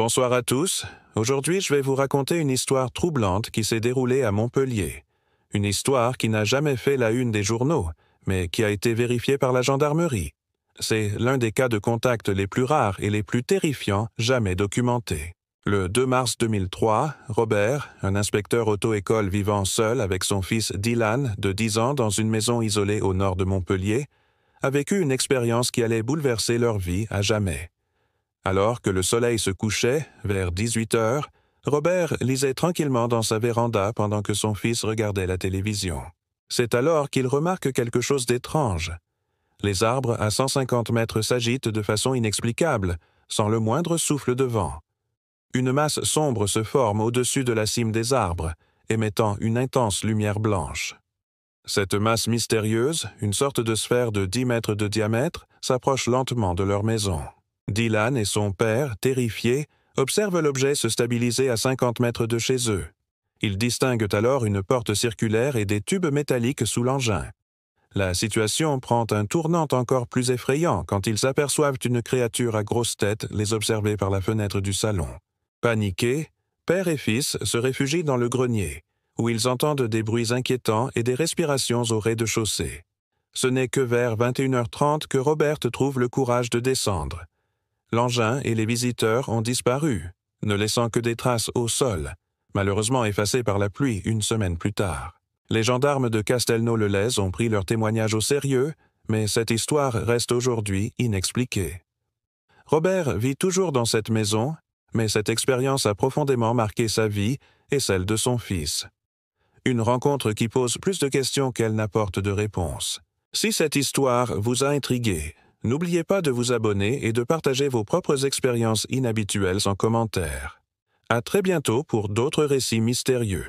Bonsoir à tous. Aujourd'hui, je vais vous raconter une histoire troublante qui s'est déroulée à Montpellier. Une histoire qui n'a jamais fait la une des journaux, mais qui a été vérifiée par la gendarmerie. C'est l'un des cas de contact les plus rares et les plus terrifiants jamais documentés. Le 2 mars 2003, Robert, un inspecteur auto-école vivant seul avec son fils Dylan, de 10 ans, dans une maison isolée au nord de Montpellier, a vécu une expérience qui allait bouleverser leur vie à jamais. Alors que le soleil se couchait, vers 18 heures, Robert lisait tranquillement dans sa véranda pendant que son fils regardait la télévision. C'est alors qu'il remarque quelque chose d'étrange. Les arbres à 150 mètres s'agitent de façon inexplicable, sans le moindre souffle de vent. Une masse sombre se forme au-dessus de la cime des arbres, émettant une intense lumière blanche. Cette masse mystérieuse, une sorte de sphère de 10 mètres de diamètre, s'approche lentement de leur maison. Dylan et son père, terrifiés, observent l'objet se stabiliser à 50 mètres de chez eux. Ils distinguent alors une porte circulaire et des tubes métalliques sous l'engin. La situation prend un tournant encore plus effrayant quand ils aperçoivent une créature à grosse tête les observer par la fenêtre du salon. Paniqués, père et fils se réfugient dans le grenier, où ils entendent des bruits inquiétants et des respirations au rez-de-chaussée. Ce n'est que vers 21h30 que Robert trouve le courage de descendre. L'engin et les visiteurs ont disparu, ne laissant que des traces au sol, malheureusement effacées par la pluie une semaine plus tard. Les gendarmes de Castelnau-le-Lez ont pris leur témoignage au sérieux, mais cette histoire reste aujourd'hui inexpliquée. Robert vit toujours dans cette maison, mais cette expérience a profondément marqué sa vie et celle de son fils. Une rencontre qui pose plus de questions qu'elle n'apporte de réponses. Si cette histoire vous a intrigué, n'oubliez pas de vous abonner et de partager vos propres expériences inhabituelles en commentaire. À très bientôt pour d'autres récits mystérieux.